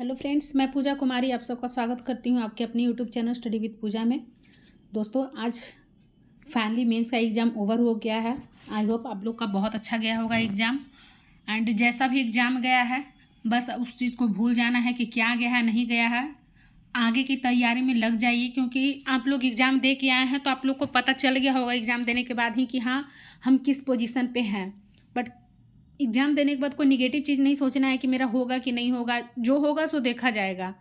Hello friends, मैं पूजा कुमारी आप सबका स्वागत करती हूँ आपके अपने यूट्यूब चैनल स्टडी विद पूजा में। दोस्तों, आज फाइनली मेंस का एग्ज़ाम ओवर हो गया है। आई होप आप लोग का बहुत अच्छा गया होगा एग्ज़ाम। एंड जैसा भी एग्ज़ाम गया है, बस उस चीज़ को भूल जाना है कि क्या गया है, नहीं गया है। आगे की तैयारी में लग जाइए, क्योंकि आप लोग एग्ज़ाम दे के आए हैं तो आप लोग को पता चल गया होगा एग्ज़ाम देने के बाद ही कि हाँ, हम किस पोजीशन पे हैं। बट एग्ज़ाम देने के बाद कोई निगेटिव चीज़ नहीं सोचना है कि मेरा होगा कि नहीं होगा। जो होगा सो देखा जाएगा।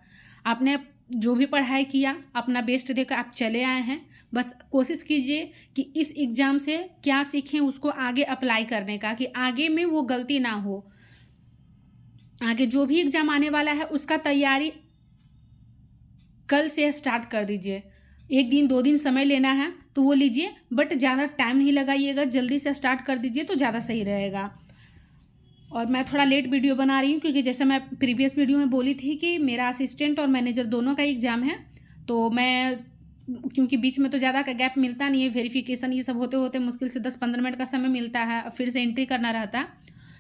आपने जो भी पढ़ाई किया अपना बेस्ट देकर आप चले आए हैं। बस कोशिश कीजिए कि इस एग्ज़ाम से क्या सीखें, उसको आगे अप्लाई करने का, कि आगे में वो गलती ना हो। आगे जो भी एग्ज़ाम आने वाला है उसका तैयारी कल से स्टार्ट कर दीजिए। 1 दिन 2 दिन समय लेना है तो वो लीजिए, बट ज़्यादा टाइम नहीं लगाइएगा। जल्दी से स्टार्ट कर दीजिए तो ज़्यादा सही रहेगा। और मैं थोड़ा लेट वीडियो बना रही हूँ क्योंकि जैसे मैं प्रीवियस वीडियो में बोली थी कि मेरा असिस्टेंट और मैनेजर दोनों का एग्ज़ाम है। तो मैं क्योंकि बीच में तो ज़्यादा का गैप मिलता नहीं है, वेरिफिकेशन ये सब होते होते मुश्किल से 10-15 मिनट का समय मिलता है, फिर से एंट्री करना रहता है।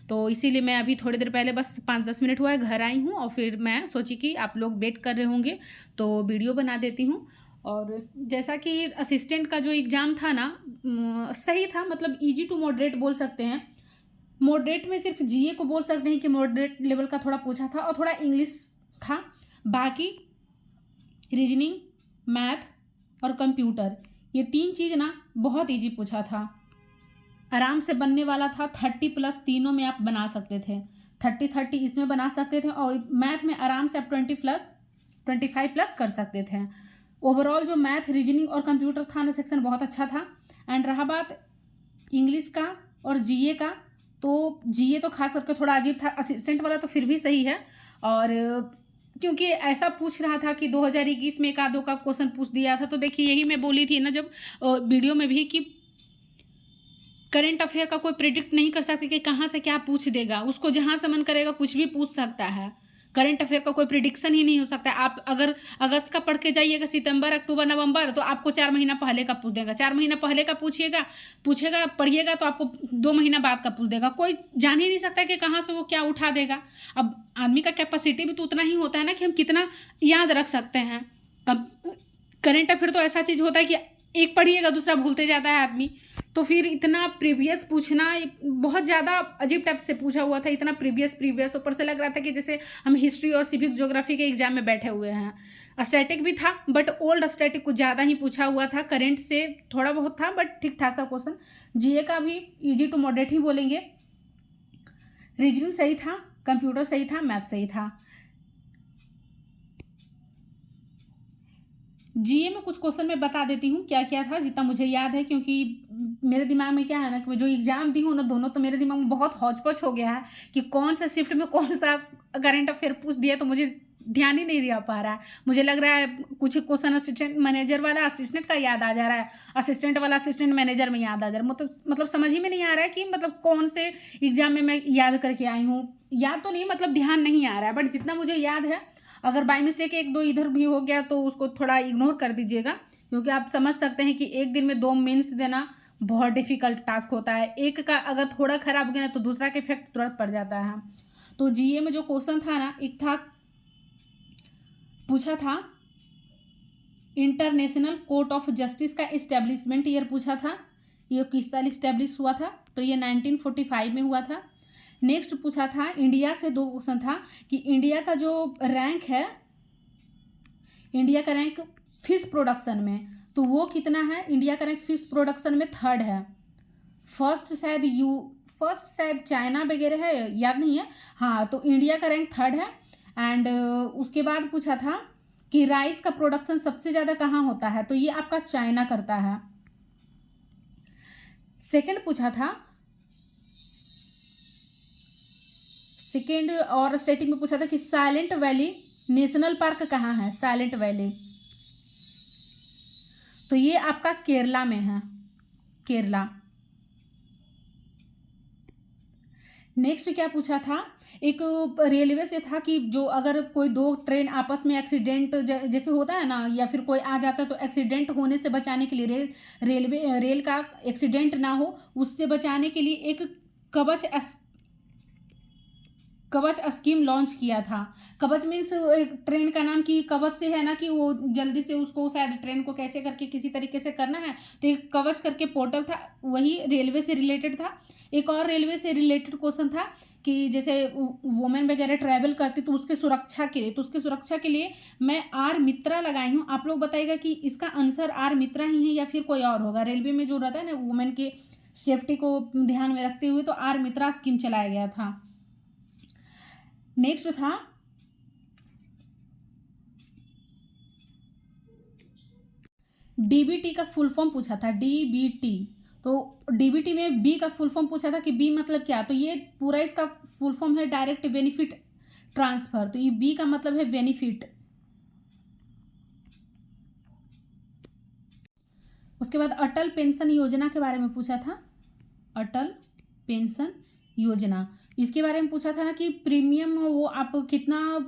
तो इसीलिए मैं अभी थोड़ी देर पहले बस 5-10 मिनट हुआ है घर आई हूँ, और फिर मैं सोची कि आप लोग वेट कर रहे होंगे तो वीडियो बना देती हूँ। और जैसा कि असिस्टेंट का जो एग्ज़ाम था ना, सही था, मतलब ईजी टू मॉडरेट बोल सकते हैं। मॉडरेट में सिर्फ जीए को बोल सकते हैं कि मॉडरेट लेवल का थोड़ा पूछा था, और थोड़ा इंग्लिश था। बाकी रीजनिंग, मैथ और कंप्यूटर, ये 3 चीज़ ना बहुत इजी पूछा था, आराम से बनने वाला था। 30+ तीनों में आप बना सकते थे, 30 इसमें बना सकते थे, और मैथ में आराम से आप 25+ कर सकते थे। ओवरऑल जो मैथ, रीजनिंग और कंप्यूटर था ना, सेक्शन बहुत अच्छा था। एंड रहा बात इंग्लिश का और जीए का, तो जीए तो खास करके थोड़ा अजीब था। असिस्टेंट वाला तो फिर भी सही है, और क्योंकि ऐसा पूछ रहा था कि 2021 में 1-2 का क्वेश्चन पूछ दिया था। तो देखिए, यही मैं बोली थी ना जब वीडियो में भी, कि करंट अफेयर का कोई प्रिडिक्ट नहीं कर सकते कि कहाँ से क्या पूछ देगा। उसको जहाँ से मन करेगा कुछ भी पूछ सकता है। करंट अफेयर का कोई प्रिडिक्शन ही नहीं हो सकता। आप अगर अगस्त का पढ़ के जाइएगा, सितंबर, अक्टूबर, नवंबर, तो आपको 4 महीना पहले का पूछ देगा। 4 महीना पहले का पूछेगा पढ़िएगा तो आपको 2 महीना बाद का पूछ देगा। कोई जान ही नहीं सकता कि कहाँ से वो क्या उठा देगा। अब आदमी का कैपेसिटी भी तो उतना ही होता है ना, कि हम कितना याद रख सकते हैं। करंट अफेयर तो ऐसा चीज़ होता है कि एक पढ़िएगा दूसरा भूलते जाता है आदमी। तो फिर इतना प्रीवियस पूछना बहुत ज़्यादा अजीब टाइप से पूछा हुआ था। इतना प्रीवियस ऊपर से लग रहा था कि जैसे हम हिस्ट्री और सिविक ज्योग्राफी के एग्जाम में बैठे हुए हैं। स्टैटिक भी था, बट ओल्ड स्टैटिक कुछ ज़्यादा ही पूछा हुआ था। करेंट से थोड़ा बहुत था, बट ठीक ठाक था क्वेश्चन। जीए का भी ईजी टू मॉडरेट ही बोलेंगे। रीजनिंग सही था, कंप्यूटर सही था, मैथ सही था। जीए में कुछ क्वेश्चन मैं बता देती हूँ क्या क्या था, जितना मुझे याद है, क्योंकि मेरे दिमाग में क्या है ना, कि मैं जो एग्जाम दी हूँ ना दोनों, तो मेरे दिमाग में बहुत हौच-पौच हो गया है कि कौन सा शिफ्ट में कौन सा करंट अफेयर पूछ दिया, तो मुझे ध्यान ही नहीं रह पा रहा है। मुझे लग रहा है कुछ क्वेश्चन असिस्टेंट मैनेजर वाला असिस्टेंट का याद आ जा रहा है, असिस्टेंट वाला असिस्टेंट मैनेजर में याद आ जा रहा है। मतलब समझ ही में नहीं आ रहा है कि मतलब कौन से एग्जाम में मैं याद करके आई हूँ। याद तो नहीं, मतलब ध्यान नहीं आ रहा है, बट जितना मुझे याद है, अगर बाय मिस्टेक 1-2 इधर भी हो गया तो उसको थोड़ा इग्नोर कर दीजिएगा, क्योंकि आप समझ सकते हैं कि एक दिन में 2 मेंस देना बहुत डिफिकल्ट टास्क होता है। एक का अगर थोड़ा खराब हो गया ना, तो दूसरा के इफेक्ट तुरंत पड़ जाता है। तो जीए में जो क्वेश्चन था ना, एक था, पूछा था इंटरनेशनल कोर्ट ऑफ जस्टिस का इस्टेब्लिशमेंट ईयर पूछा था। ये किस साल इस्टेब्लिश हुआ था, तो ये 1945 में हुआ था। नेक्स्ट पूछा था इंडिया से 2 क्वेश्चन था, कि इंडिया का जो रैंक है, इंडिया का रैंक फिश प्रोडक्शन में, तो वो कितना है। इंडिया का रैंक फिश प्रोडक्शन में 3rd है। फर्स्ट शायद चाइना वगैरह है, याद नहीं है। हाँ, तो इंडिया का रैंक 3rd है। एंड उसके बाद पूछा था कि राइस का प्रोडक्शन सबसे ज़्यादा कहाँ होता है, तो ये आपका चाइना करता है। सेकंड पूछा था, सेकेंड और स्टेटिक में पूछा था कि साइलेंट वैली नेशनल पार्क कहाँ है, साइलेंट वैली, तो ये आपका केरला में है, केरला। नेक्स्ट क्या पूछा था, एक रेलवे से था कि जो अगर कोई 2 ट्रेन आपस में एक्सीडेंट जैसे होता है ना, या फिर कोई आ जाता है, तो एक्सीडेंट होने से बचाने के लिए रेल का एक्सीडेंट ना हो, उससे बचाने के लिए एक कवच कवच स्कीम लॉन्च किया था। कवच मीन्स ट्रेन का नाम कि कवच से है ना कि वो जल्दी से उसको शायद ट्रेन को कैसे करके किसी तरीके से करना है, तो एक कवच करके पोर्टल था, वही रेलवे से रिलेटेड था। एक और रेलवे से रिलेटेड क्वेश्चन था कि जैसे वुमेन वगैरह ट्रैवल करती तो उसके सुरक्षा के लिए, मैं आर मित्रा लगाई हूँ। आप लोग बताइएगा कि इसका आंसर आर मित्रा ही है या फिर कोई और होगा। रेलवे में जो रहता है ना वुमेन के सेफ्टी को ध्यान में रखते हुए, तो आर मित्रा स्कीम चलाया गया था। नेक्स्ट था डीबीटी का फुल फॉर्म पूछा था, डीबीटी। तो डीबीटी में बी का फुल फॉर्म पूछा था कि बी मतलब क्या, तो ये पूरा इसका फुल फॉर्म है डायरेक्ट बेनिफिट ट्रांसफर, तो ये बी का मतलब है बेनिफिट। उसके बाद अटल पेंशन योजना के बारे में पूछा था, अटल पेंशन योजना, इसके बारे में पूछा था ना कि प्रीमियम वो आप कितना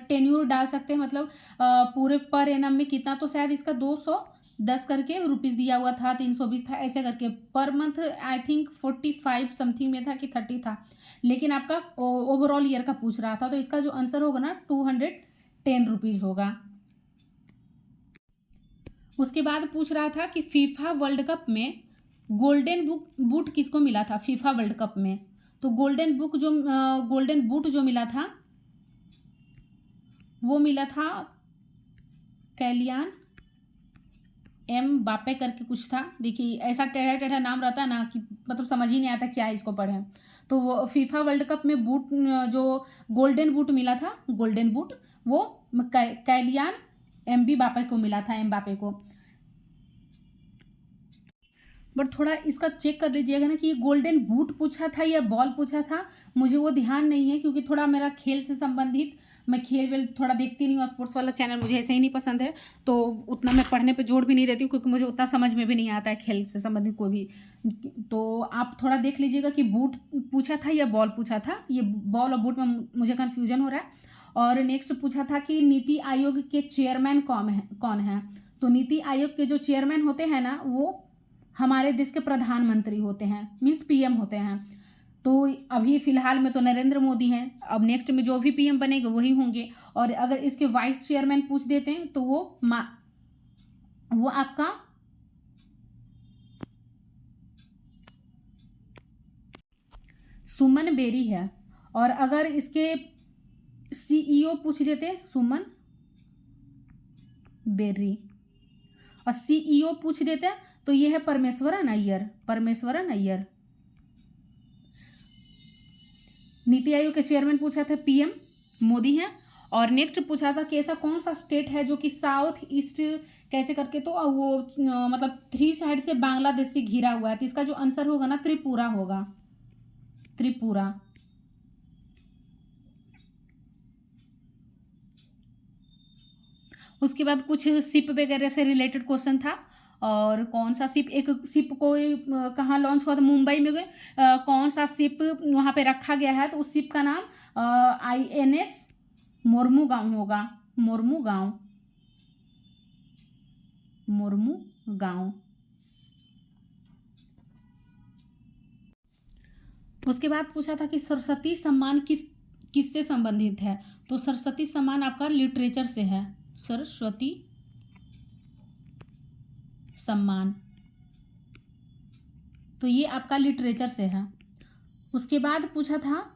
टेन्यूर डाल सकते हैं, मतलब पूरे पर एनम में कितना, तो शायद इसका 210 करके रुपीस दिया हुआ था, 320 था, ऐसे करके per month I think 45 something में था कि 30 था, लेकिन आपका ओवरऑल ईयर का पूछ रहा था, तो इसका जो आंसर होगा ना 210 रुपीज़ होगा। उसके बाद पूछ रहा था कि फीफा वर्ल्ड कप में गोल्डन बूट किसको मिला था, फीफा वर्ल्ड कप में, तो गोल्डन बूट जो मिला था वो मिला था कैलियान एम बापे करके कुछ था। देखिए ऐसा टेढ़ा टेढ़ा नाम रहता है ना कि मतलब समझ ही नहीं आता क्या इसको पढ़ें। तो वो फीफा वर्ल्ड कप में बूट जो गोल्डन बूट मिला था, गोल्डन बूट वो कैलियान एम बी बापे को मिला था, एम बापे को। बट थोड़ा इसका चेक कर लीजिएगा ना कि ये गोल्डन बूट पूछा था या बॉल पूछा था, मुझे वो ध्यान नहीं है क्योंकि थोड़ा मेरा खेल से संबंधित, मैं खेल वेल थोड़ा देखती नहीं हूँ, स्पोर्ट्स वाला चैनल मुझे ऐसे ही नहीं पसंद है, तो उतना मैं पढ़ने पे जोर भी नहीं देती हूँ क्योंकि मुझे उतना समझ में भी नहीं आता है खेल से संबंधित कोई भी। तो आप थोड़ा देख लीजिएगा कि बूट पूछा था या बॉल पूछा था, ये बॉल और बूट में मुझे कन्फ्यूजन हो रहा है। और नेक्स्ट पूछा था कि नीति आयोग के चेयरमैन कौन है, तो नीति आयोग के जो चेयरमैन होते हैं ना वो हमारे देश के प्रधानमंत्री होते हैं, मीन्स पीएम होते हैं। तो अभी फिलहाल में तो नरेंद्र मोदी हैं, अब नेक्स्ट में जो भी पीएम बनेंगे वही होंगे। और अगर इसके वाइस चेयरमैन पूछ देते हैं तो वो आपका सुमन बेरी है। और अगर इसके सीईओ पूछ देते सुमन बेरी, और सीईओ पूछ देते तो ये है परमेश्वरन अय्यर। नीति आयोग के चेयरमैन पूछा था पीएम मोदी हैं। और नेक्स्ट पूछा था कि ऐसा कौन सा स्टेट है जो कि साउथ ईस्ट कैसे करके, तो वो मतलब 3 साइड से बांग्लादेश से घिरा हुआ है, तो इसका जो आंसर होगा ना त्रिपुरा होगा, त्रिपुरा। उसके बाद कुछ शिप वगैरह से रिलेटेड क्वेश्चन था, और कौन सा शिप, एक शिप को कहाँ लॉन्च हुआ था, मुंबई में कौन सा शिप वहाँ पे रखा गया है, तो उस शिप का नाम INS मोरमुगांव होगा, मोरमुगांव। उसके बाद पूछा था कि सरस्वती सम्मान किससे संबंधित है, तो सरस्वती सम्मान आपका लिटरेचर से है, सरस्वती सम्मान, तो ये आपका लिटरेचर से है। उसके बाद पूछा था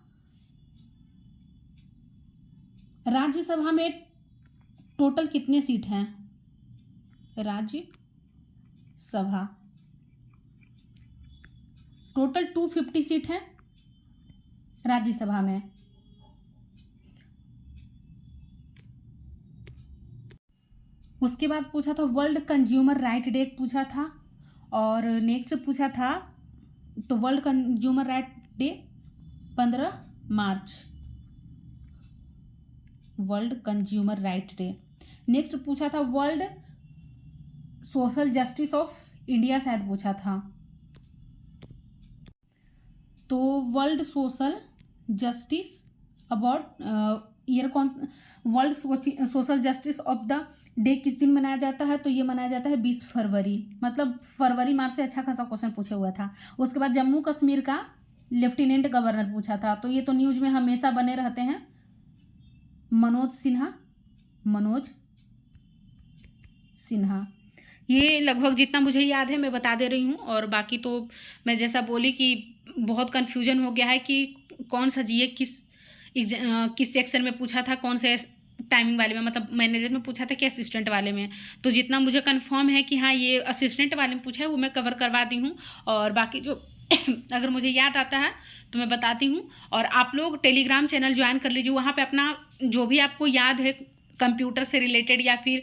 राज्यसभा में टोटल कितने सीट हैं, राज्यसभा टोटल 250 सीट है राज्यसभा में। उसके बाद पूछा था वर्ल्ड कंज्यूमर राइट डे पूछा था, और नेक्स्ट पूछा था तो वर्ल्ड कंज्यूमर राइट डे 15 मार्च, world consumer right day. Next पूछा था world social justice of India शायद पूछा था, तो world social justice about year कौन, world social justice of the day किस दिन मनाया जाता है, तो ये मनाया जाता है 20 फरवरी, मतलब फरवरी मार्च से अच्छा खासा क्वेश्चन पूछा हुआ था। उसके बाद जम्मू कश्मीर का लेफ्टिनेंट गवर्नर पूछा था, तो ये तो न्यूज में हमेशा बने रहते हैं, मनोज सिन्हा। ये लगभग जितना मुझे याद है मैं बता दे रही हूँ, और बाकी तो मैं जैसा बोली कि बहुत कन्फ्यूजन हो गया है कि कौन सा जीए किस सेक्शन में पूछा था, कौन से टाइमिंग वाले में, मतलब मैनेजर में पूछा था कि असिस्टेंट वाले में। तो जितना मुझे कंफर्म है कि हाँ ये असिस्टेंट वाले में पूछा है वो मैं कवर करवा दी हूँ, और बाकी जो अगर मुझे याद आता है तो मैं बताती हूँ। और आप लोग टेलीग्राम चैनल ज्वाइन कर लीजिए, वहाँ पे अपना जो भी आपको याद है कंप्यूटर से रिलेटेड या फिर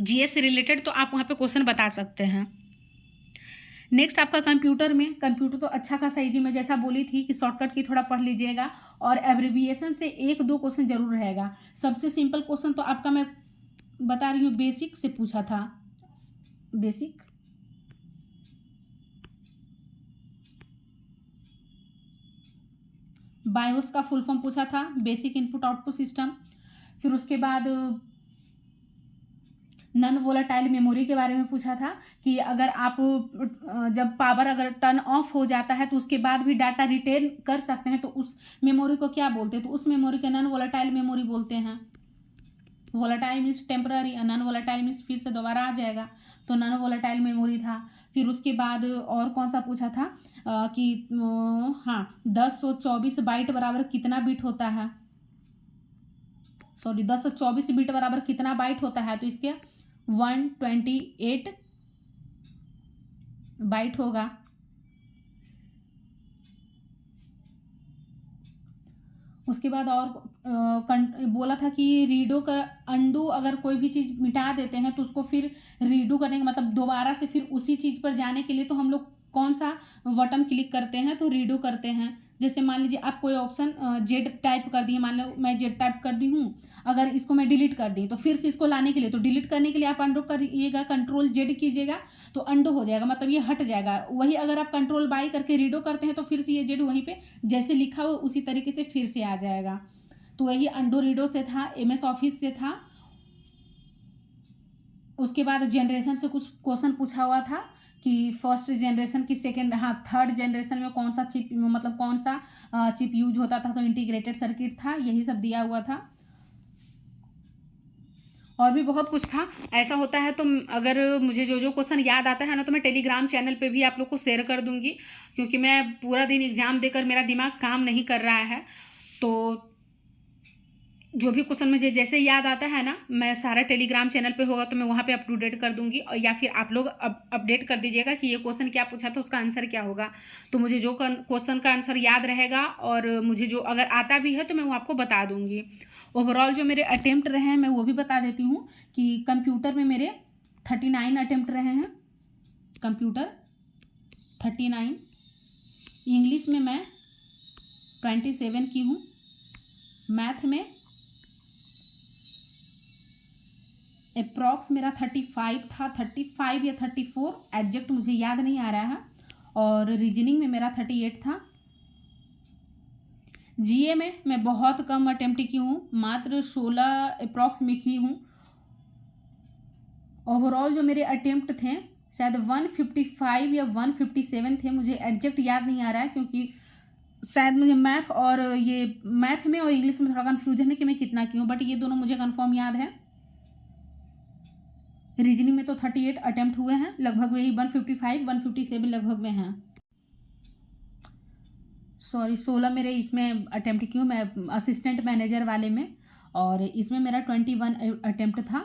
जीएस से रिलेटेड, तो आप वहाँ पे क्वेश्चन बता सकते हैं। नेक्स्ट आपका कंप्यूटर तो अच्छा खासा इजी, मैं जैसा बोली थी कि शॉर्टकट की थोड़ा पढ़ लीजिएगा, और एब्रिविएशन से 1-2 क्वेश्चन जरूर रहेगा। सबसे सिंपल क्वेश्चन तो आपका मैं बता रही हूँ, बेसिक से पूछा था, बेसिक बायोस का फुल फॉर्म पूछा था, बेसिक इनपुट आउटपुट सिस्टम। फिर उसके बाद नॉन वोलेटाइल मेमोरी के बारे में पूछा था कि अगर आप जब पावर अगर टर्न ऑफ हो जाता है तो उसके बाद भी डाटा रिटेन कर सकते हैं, तो उस मेमोरी को क्या बोलते हैं, तो उस मेमोरी को नॉन वोलेटाइल मेमोरी बोलते हैं। Volatile means temporary, non volatile means फिर से दोबारा आ जाएगा, तो नॉन वोलेटाइल मेमोरी था। फिर उसके बाद और कौन सा पूछा था कि हाँ 1024 बाइट बराबर कितना बिट होता है, सॉरी 1024 बिट बराबर कितना बाइट होता है, तो इसके 128 बाइट होगा। उसके बाद और बोला था कि रीडो कर अंडू, अगर कोई भी चीज़ मिटा देते हैं तो उसको फिर रीडू करने का मतलब दोबारा से फिर उसी चीज़ पर जाने के लिए तो हम लोग कौन सा बटन क्लिक करते हैं, तो रीडू करते हैं। जैसे मान लीजिए आप कोई ऑप्शन जेड टाइप कर दिए, मान लो मैं जेड टाइप कर दी हूँ, अगर इसको मैं डिलीट कर दी तो फिर से इसको लाने के लिए, तो डिलीट करने के लिए आप अंडू करिएगा, कंट्रोल जेड कीजिएगा तो अंडू हो जाएगा, मतलब ये हट जाएगा। वही अगर आप कंट्रोल बाई करके रीडो करते हैं तो फिर से ये जेड वहीं पे जैसे लिखा हो उसी तरीके से फिर से आ जाएगा। तो वही अंडो रीडो से था, एमएस ऑफिस से था। उसके बाद जनरेशन से कुछ क्वेश्चन पूछा हुआ था कि फर्स्ट जनरेशन की सेकेंड, हाँ थर्ड जनरेशन में कौन सा चिप, मतलब कौन सा चिप यूज होता था, तो इंटीग्रेटेड सर्किट था, यही सब दिया हुआ था। और भी बहुत कुछ था, ऐसा होता है तो अगर मुझे जो जो क्वेश्चन याद आता है ना तो मैं टेलीग्राम चैनल पे भी आप लोग को शेयर कर दूंगी, क्योंकि मैं पूरा दिन एग्ज़ाम देकर मेरा दिमाग काम नहीं कर रहा है, तो जो भी क्वेश्चन मुझे जैसे याद आता है ना, मैं सारा टेलीग्राम चैनल पे होगा तो मैं वहाँ पे अप टू डेट कर दूंगी, और या फिर आप लोग अपडेट कर दीजिएगा कि ये क्वेश्चन क्या पूछा था, उसका आंसर क्या होगा। तो मुझे जो क्वेश्चन का आंसर याद रहेगा और मुझे जो अगर आता भी है तो मैं वो आपको बता दूंगी। ओवरऑल जो मेरे अटेम्प्ट रहे हैं मैं वो भी बता देती हूँ कि कंप्यूटर में मेरे 39 अटेम्प्ट रहे हैं, कंप्यूटर 39, इंग्लिश में मैं 27 की हूँ, मैथ में अप्रॉक्स मेरा 35 था, 35 या 34 एग्जैक्ट मुझे याद नहीं आ रहा है, और रीजनिंग में मेरा 38 था। जीए में मैं बहुत कम अटेम्प्ट की हूँ, मात्र 16 अप्रॉक्स में की हूँ। ओवरऑल जो मेरे अटेम्प्ट थे शायद 155 या 157 थे, मुझे एग्जैक्ट याद नहीं आ रहा है, क्योंकि शायद मुझे मैथ में और इंग्लिश में थोड़ा कन्फ्यूजन है कि मैं कितना की हूँ, बट ये दोनों मुझे कन्फर्म याद है। रीजनिंग में तो 38 अटेम्प्ट हुए हैं, लगभग वही 155 157 लगभग में हैं, सॉरी 16 मेरे इसमें अटेम्प्ट की हूँ मैं असिस्टेंट मैनेजर वाले में, और इसमें मेरा 21 अटेम्प्ट था।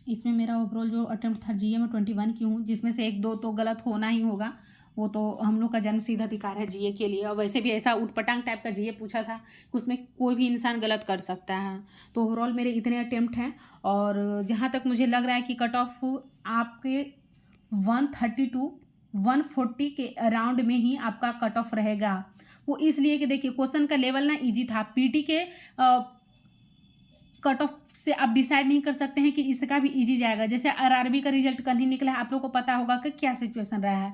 इसमें मेरा ओवरऑल जो अटेम्प्ट था जीए में 21 की हूँ, जिसमें से 1-2 तो गलत होना ही होगा, वो तो हम लोग का जन्म सिद्ध अधिकार है जीए के लिए, और वैसे भी ऐसा उटपटांग टाइप का जीए पूछा था उसमें कोई भी इंसान गलत कर सकता है। तो ओवरऑल मेरे इतने अटेम्प्ट हैं, और जहाँ तक मुझे लग रहा है कि कट ऑफ आपके 130 140 के अराउंड में ही आपका कट ऑफ रहेगा। वो इसलिए कि देखिए क्वेश्चन का लेवल ना ईजी था, पीटी के कट ऑफ से आप डिसाइड नहीं कर सकते हैं कि इसका भी इजी जाएगा। जैसे आरआरबी का रिजल्ट कल ही निकला है, आप लोग को पता होगा कि क्या सिचुएशन रहा है,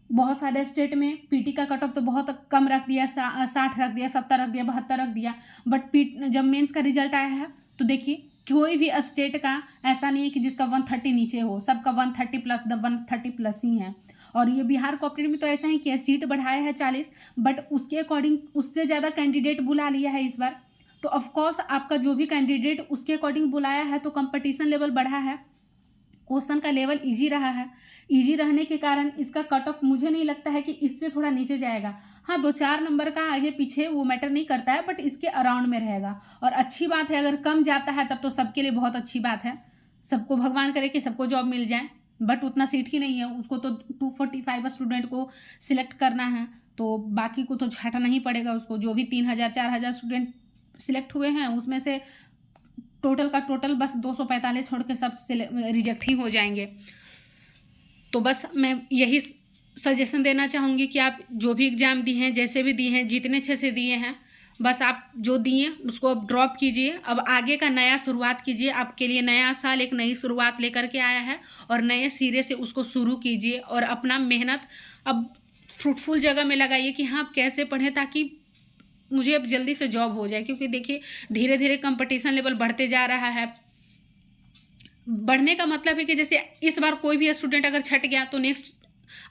बहुत सारे स्टेट में पीटी का कट ऑफ तो बहुत कम रख दिया, 60 रख दिया, 70 रख दिया, 72 रख दिया। बट जब मेंस का रिजल्ट आया है तो देखिए कोई भी स्टेट का ऐसा नहीं है कि जिसका 130 नीचे हो, सबका 130 प्लस 130 प्लस ही है। और ये बिहार कोऑपरेटिव में तो ऐसा ही कि सीट बढ़ाया है 40, बट उसके अकॉर्डिंग उससे ज़्यादा कैंडिडेट बुला लिया है इस बार। तो ऑफकोर्स आपका जो भी कैंडिडेट उसके अकॉर्डिंग बुलाया है तो कंपटीशन लेवल बढ़ा है, क्वेश्चन का लेवल इजी रहा है। इजी रहने के कारण इसका कट ऑफ मुझे नहीं लगता है कि इससे थोड़ा नीचे जाएगा। हाँ, 2-4 नंबर का आगे पीछे वो मैटर नहीं करता है, बट इसके अराउंड में रहेगा। और अच्छी बात है अगर कम जाता है तब तो सबके लिए बहुत अच्छी बात है, सबको भगवान करे कि सबको जॉब मिल जाए। बट उतना सीट ही नहीं है, उसको तो 245 स्टूडेंट को सिलेक्ट करना है, तो बाकी को तो छांटना ही पड़ेगा उसको। जो भी 3000-4000 स्टूडेंट सिलेक्ट हुए हैं उसमें से टोटल का टोटल बस 245 छोड़ के सब रिजेक्ट ही हो जाएंगे। तो बस मैं यही सजेशन देना चाहूँगी कि आप जो भी एग्ज़ाम दिए हैं, जैसे भी दिए हैं, जितने अच्छे से दिए हैं, बस आप जो दिए उसको अब ड्रॉप कीजिए। अब आगे का नया शुरुआत कीजिए। आपके लिए नया साल एक नई शुरुआत लेकर के आया है और नए सिरे से उसको शुरू कीजिए और अपना मेहनत अब फ्रूटफुल जगह में लगाइए कि हाँ आप कैसे पढ़ें ताकि मुझे अब जल्दी से जॉब हो जाए। क्योंकि देखिए धीरे धीरे कंपटीशन लेवल बढ़ते जा रहा है। बढ़ने का मतलब है कि जैसे इस बार कोई भी स्टूडेंट अगर छट गया तो नेक्स्ट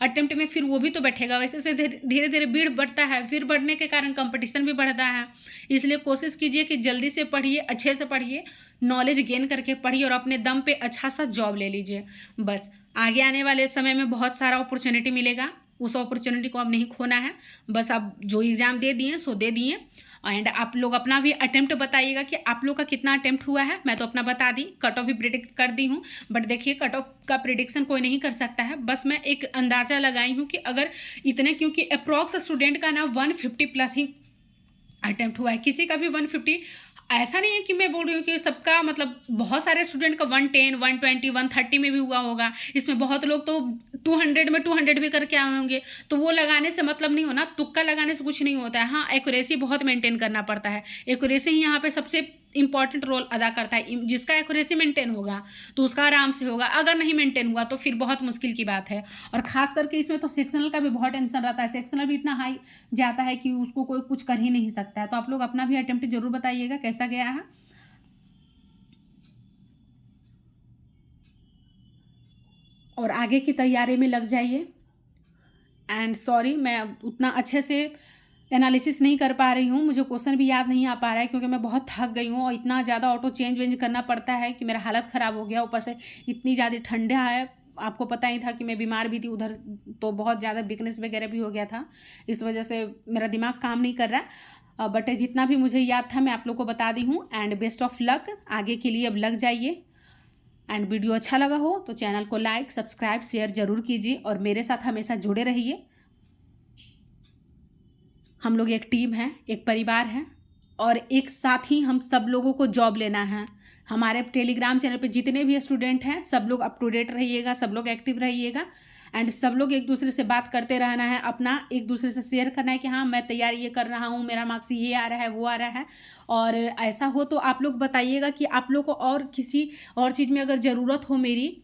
अटेम्प्ट में फिर वो भी तो बैठेगा, वैसे से धीरे धीरे भीड़ बढ़ता है, फिर बढ़ने के कारण कंपटीशन भी बढ़ता है। इसलिए कोशिश कीजिए कि जल्दी से पढ़िए, अच्छे से पढ़िए, नॉलेज गेन करके पढ़िए और अपने दम पे अच्छा सा जॉब ले लीजिए। बस आगे आने वाले समय में बहुत सारा अपॉर्चुनिटी मिलेगा, उस अपॉर्चुनिटी को अब नहीं खोना है। बस आप जो एग्ज़ाम दे दिए सो दे दिए। एंड आप लोग अपना भी अटेम्प्ट बताइएगा कि आप लोग का कितना अटेम्प्ट हुआ है। मैं तो अपना बता दी, कट ऑफ भी प्रिडिक्ट कर दी हूँ, बट देखिए कट ऑफ का प्रिडिक्शन कोई नहीं कर सकता है। बस मैं एक अंदाज़ा लगाई हूँ कि अगर इतने, क्योंकि अप्रॉक्स स्टूडेंट का ना 150 प्लस ही अटेम्प्ट हुआ है, किसी का भी 150। ऐसा नहीं है कि मैं बोल रही हूँ कि सबका, मतलब बहुत सारे स्टूडेंट का 110, 120, 130 में भी हुआ होगा। इसमें बहुत लोग तो 200 में 200 भी करके आए होंगे। तो वो लगाने से मतलब नहीं होना, तुक्का लगाने से कुछ नहीं होता है। हाँ, एक्यूरेसी बहुत मेंटेन करना पड़ता है। एक्यूरेसी ही यहाँ पे सबसे इंपॉर्टेंट रोल अदा करता है। जिसका एक्यूरेसी मेंटेन होगा तो उसका आराम से होगा, अगर नहीं मेंटेन हुआ तो फिर बहुत मुश्किल की बात है। और खास करके इसमें तो सेक्शनल का भी बहुत टेंशन रहता है। सेक्शनल भी इतना हाई जाता है कि उसको कोई कुछ कर ही नहीं सकता है। तो आप लोग अपना भी अटेम्प्ट जरूर बताइएगा कैसा गया है। और आगे की तैयारी में लग जाइए। एंड सॉरी मैं उतना अच्छे से एनालिसिस नहीं कर पा रही हूँ, मुझे क्वेश्चन भी याद नहीं आ पा रहा है क्योंकि मैं बहुत थक गई हूँ और इतना ज़्यादा ऑटो चेंज वेंज करना पड़ता है कि मेरा हालत ख़राब हो गया। ऊपर से इतनी ज़्यादा ठंडा है, आपको पता ही था कि मैं बीमार भी थी उधर, तो बहुत ज़्यादा वीकनेस वगैरह भी हो गया था। इस वजह से मेरा दिमाग काम नहीं कर रहा। बट जितना भी मुझे याद था मैं आप लोग को बता दी हूँ। एंड बेस्ट ऑफ लक, आगे के लिए अब लग जाइए। एंड वीडियो अच्छा लगा हो तो चैनल को लाइक, सब्सक्राइब, शेयर ज़रूर कीजिए और मेरे साथ हमेशा जुड़े रहिए। हम लोग एक टीम है, एक परिवार है और एक साथ ही हम सब लोगों को जॉब लेना है। हमारे टेलीग्राम चैनल पे जितने भी स्टूडेंट हैं सब लोग अप टू डेट रहिएगा, सब लोग एक्टिव रहिएगा। एंड सब लोग एक दूसरे से बात करते रहना है, अपना एक दूसरे से शेयर करना है कि हाँ मैं तैयारी ये कर रहा हूँ, मेरा मार्क्स ये आ रहा है, वो आ रहा है। और ऐसा हो तो आप लोग बताइएगा कि आप लोग को और किसी और चीज़ में अगर ज़रूरत हो मेरी,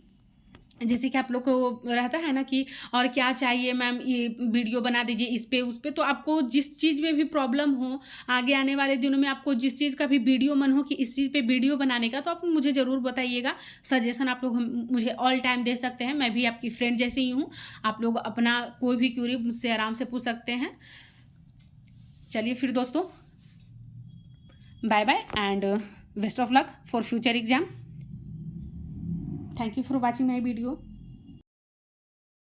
जैसे कि आप लोग को रहता है ना कि और क्या चाहिए मैम, ये वीडियो बना दीजिए इस पे उस पे। तो आपको जिस चीज़ में भी प्रॉब्लम हो, आगे आने वाले दिनों में आपको जिस चीज़ का भी वीडियो मन हो कि इस चीज़ पे वीडियो बनाने का, तो आप मुझे ज़रूर बताइएगा। सजेशन आप लोग मुझे ऑल टाइम दे सकते हैं, मैं भी आपकी फ्रेंड जैसे ही हूँ। आप लोग अपना कोई भी क्यूरी मुझसे आराम से पूछ सकते हैं। चलिए फिर दोस्तों, bye bye and best of luck for future exam. Thank you for watching my video.